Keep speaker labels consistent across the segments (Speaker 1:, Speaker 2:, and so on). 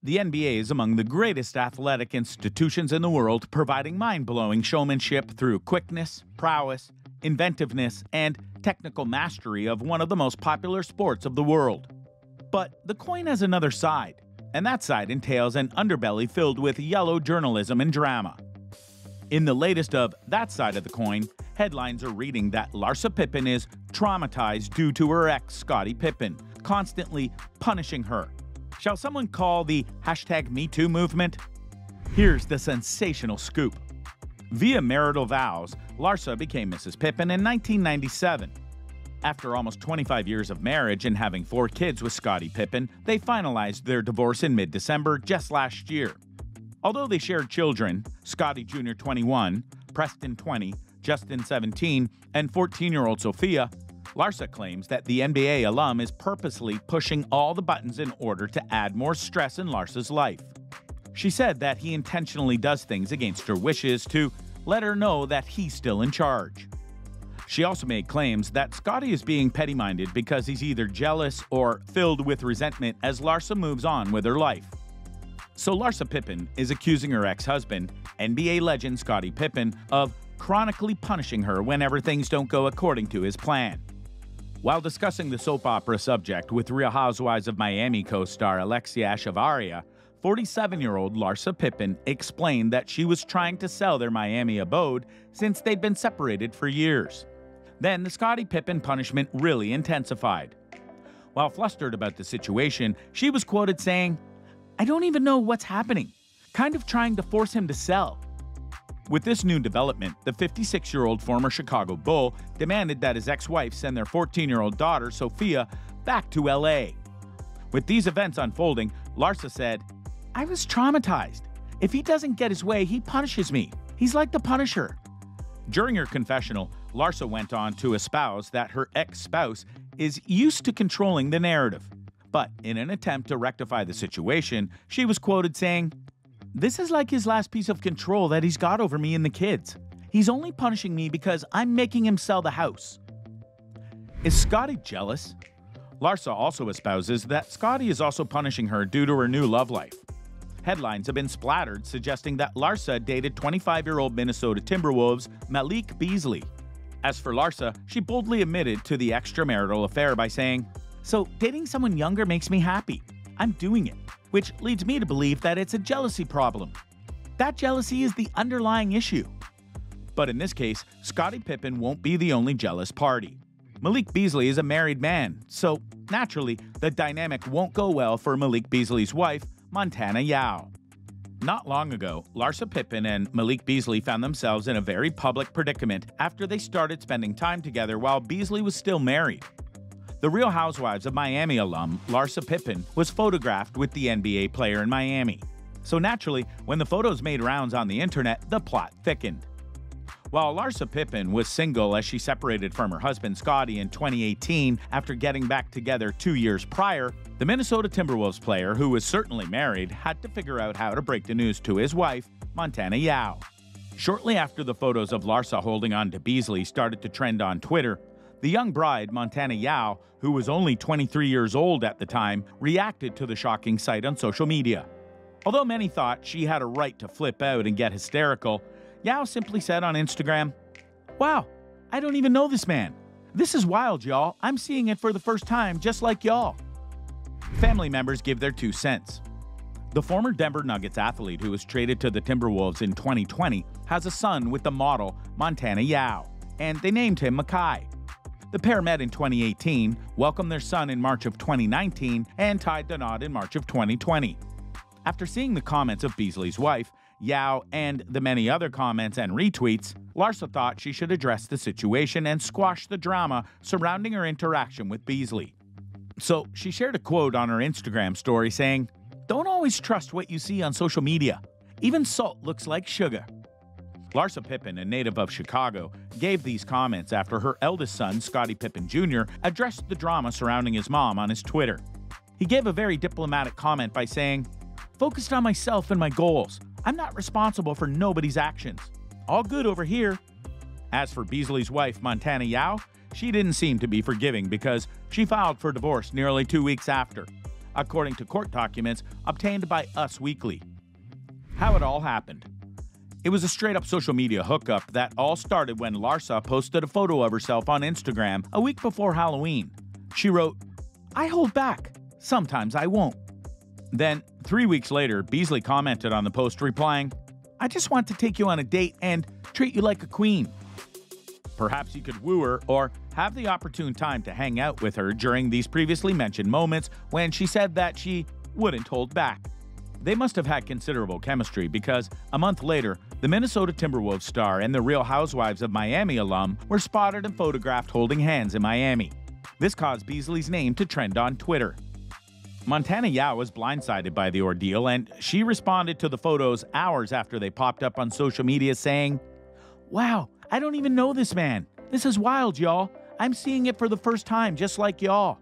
Speaker 1: The NBA is among the greatest athletic institutions in the world, providing mind-blowing showmanship through quickness, prowess, inventiveness, and technical mastery of one of the most popular sports of the world. But the coin has another side, and that side entails an underbelly filled with yellow journalism and drama. In the latest of that side of the coin, headlines are reading that Larsa Pippen is traumatized due to her ex, Scottie Pippen, constantly punishing her. Shall someone call the #MeToo movement? Here's the sensational scoop. Via marital vows, Larsa became Mrs. Pippen in 1997. After almost 25 years of marriage and having 4 kids with Scottie Pippen, they finalized their divorce in mid-December just last year. Although they shared children, Scottie Jr. 21, Preston 20, Justin 17, and 14-year-old Sophia, Larsa claims that the NBA alum is purposely pushing all the buttons in order to add more stress in Larsa's life. She said that he intentionally does things against her wishes to let her know that he's still in charge. She also made claims that Scottie is being petty-minded because he's either jealous or filled with resentment as Larsa moves on with her life. So Larsa Pippen is accusing her ex-husband, NBA legend Scottie Pippen, of chronically punishing her whenever things don't go according to his plan. While discussing the soap opera subject with Real Housewives of Miami co-star Alexia Chavarria, 47-year-old Larsa Pippen explained that she was trying to sell their Miami abode since they'd been separated for years. Then the Scottie Pippen punishment really intensified. While flustered about the situation, she was quoted saying, "I don't even know what's happening, kind of trying to force him to sell." With this new development, the 56-year-old former Chicago Bull demanded that his ex-wife send their 14-year-old daughter, Sophia, back to LA. With these events unfolding, Larsa said, "I was traumatized. If he doesn't get his way, he punishes me. He's like the Punisher." During her confessional, Larsa went on to espouse that her ex-spouse is used to controlling the narrative. But in an attempt to rectify the situation, she was quoted saying, "This is like his last piece of control that he's got over me and the kids. He's only punishing me because I'm making him sell the house." Is Scottie jealous? Larsa also espouses that Scottie is also punishing her due to her new love life. Headlines have been splattered suggesting that Larsa dated 25-year-old Minnesota Timberwolves Malik Beasley. As for Larsa, she boldly admitted to the extramarital affair by saying, "So dating someone younger makes me happy. I'm doing it," which leads me to believe that it's a jealousy problem. That jealousy is the underlying issue. But in this case, Scottie Pippen won't be the only jealous party. Malik Beasley is a married man, so naturally, the dynamic won't go well for Malik Beasley's wife, Montana Yao. Not long ago, Larsa Pippen and Malik Beasley found themselves in a very public predicament after they started spending time together while Beasley was still married. The Real Housewives of Miami alum, Larsa Pippen, was photographed with the NBA player in Miami. So naturally, when the photos made rounds on the internet, the plot thickened. While Larsa Pippen was single as she separated from her husband Scottie in 2018 after getting back together 2 years prior, the Minnesota Timberwolves player, who was certainly married, had to figure out how to break the news to his wife, Montana Yao. Shortly after the photos of Larsa holding on to Beasley started to trend on Twitter, the young bride, Montana Yao, who was only 23 years old at the time, reacted to the shocking sight on social media. Although many thought she had a right to flip out and get hysterical, Yao simply said on Instagram, "Wow, I don't even know this man. This is wild, y'all. I'm seeing it for the first time, just like y'all." Family members give their 2 cents. The former Denver Nuggets athlete who was traded to the Timberwolves in 2020 has a son with the model Montana Yao, and they named him Makai. The pair met in 2018, welcomed their son in March of 2019, and tied the knot in March of 2020. After seeing the comments of Beasley's wife, Yao, and the many other comments and retweets, Larsa thought she should address the situation and squash the drama surrounding her interaction with Beasley. So she shared a quote on her Instagram story saying, "Don't always trust what you see on social media. Even salt looks like sugar." Larsa Pippen, a native of Chicago, gave these comments after her eldest son, Scottie Pippen Jr., addressed the drama surrounding his mom on his Twitter. He gave a very diplomatic comment by saying, "Focused on myself and my goals. I'm not responsible for nobody's actions. All good over here." As for Beasley's wife, Montana Yao, she didn't seem to be forgiving because she filed for divorce nearly 2 weeks after. according to court documents obtained by Us Weekly. How it all happened. It was a straight-up social media hookup that all started when Larsa posted a photo of herself on Instagram a week before Halloween. She wrote, "I hold back. Sometimes I won't." Then, 3 weeks later, Beasley commented on the post, replying, "I just want to take you on a date and treat you like a queen." Perhaps he could woo her or have the opportune time to hang out with her during these previously mentioned moments when she said that she wouldn't hold back. They must have had considerable chemistry because a month later, the Minnesota Timberwolves star and the Real Housewives of Miami alum were spotted and photographed holding hands in Miami. This caused Beasley's name to trend on Twitter. Montana Yao was blindsided by the ordeal, and she responded to the photos hours after they popped up on social media saying, "Wow, I don't even know this man. This is wild, y'all. I'm seeing it for the first time, just like y'all."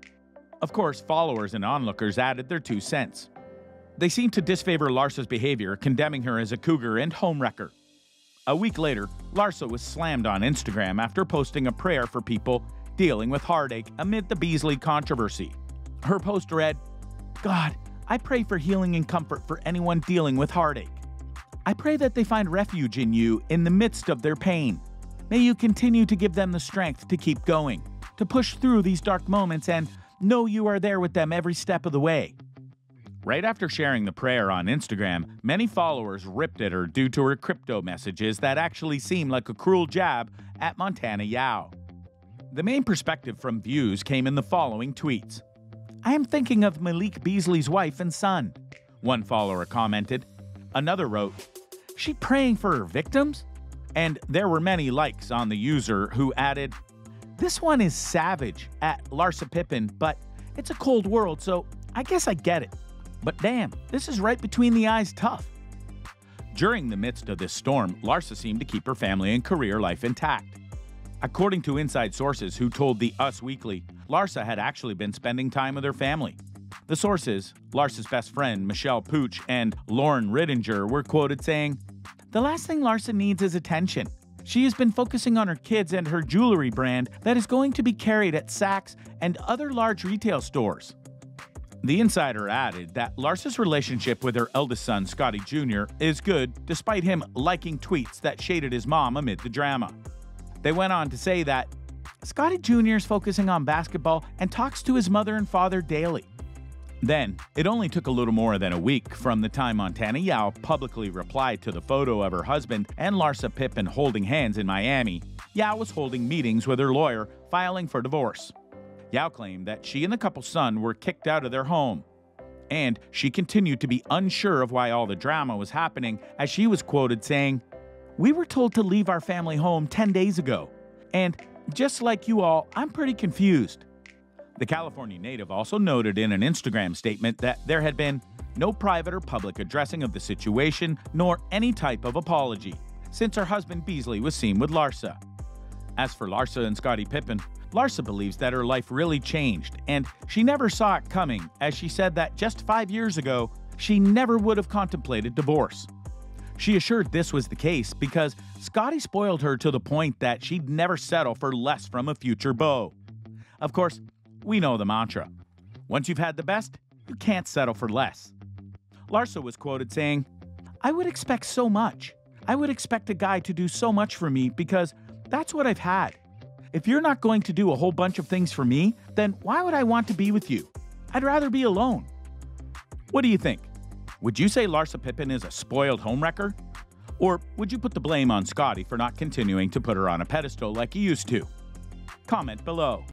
Speaker 1: Of course, followers and onlookers added their 2 cents. They seemed to disfavor Larsa's behavior, condemning her as a cougar and homewrecker. A week later, Larsa was slammed on Instagram after posting a prayer for people dealing with heartache amid the Beasley controversy. Her post read, "God, I pray for healing and comfort for anyone dealing with heartache. I pray that they find refuge in you in the midst of their pain. May you continue to give them the strength to keep going, to push through these dark moments and know you are there with them every step of the way." Right after sharing the prayer on Instagram, many followers ripped at her due to her crypto messages that actually seemed like a cruel jab at Montana Yao. The main perspective from views came in the following tweets. "I am thinking of Malik Beasley's wife and son," one follower commented. Another wrote, "She praying for her victims?" And there were many likes on the user who added, "This one is savage at Larsa Pippen, but it's a cold world, so I guess I get it. But damn, this is right between the eyes tough." During the midst of this storm, Larsa seemed to keep her family and career life intact. According to inside sources who told the Us Weekly, Larsa had actually been spending time with her family. The sources, Larsa's best friend Michelle Pooch and Lauren Rittinger, were quoted saying, "The last thing Larsa needs is attention. She has been focusing on her kids and her jewelry brand that is going to be carried at Saks and other large retail stores." The insider added that Larsa's relationship with her eldest son, Scottie Jr., is good despite him liking tweets that shaded his mom amid the drama. They went on to say that Scottie Jr. is focusing on basketball and talks to his mother and father daily. Then, it only took a little more than a week from the time Montana Yao publicly replied to the photo of her husband and Larsa Pippen holding hands in Miami. Yao was holding meetings with her lawyer, filing for divorce. Yao claimed that she and the couple's son were kicked out of their home. And she continued to be unsure of why all the drama was happening, as she was quoted saying, "We were told to leave our family home 10 days ago. And just like you all, I'm pretty confused." The California native also noted in an Instagram statement that there had been no private or public addressing of the situation, nor any type of apology, since her husband Beasley was seen with Larsa. As for Larsa and Scottie Pippen, Larsa believes that her life really changed, and she never saw it coming, as she said that just 5 years ago, she never would have contemplated divorce. She assured this was the case because Scottie spoiled her to the point that she'd never settle for less from a future beau. Of course, we know the mantra. Once you've had the best, you can't settle for less. Larsa was quoted saying, "I would expect so much. I would expect a guy to do so much for me because that's what I've had. If you're not going to do a whole bunch of things for me, then why would I want to be with you? I'd rather be alone." What do you think? Would you say Larsa Pippen is a spoiled homewrecker? Or would you put the blame on Scottie for not continuing to put her on a pedestal like he used to? Comment below.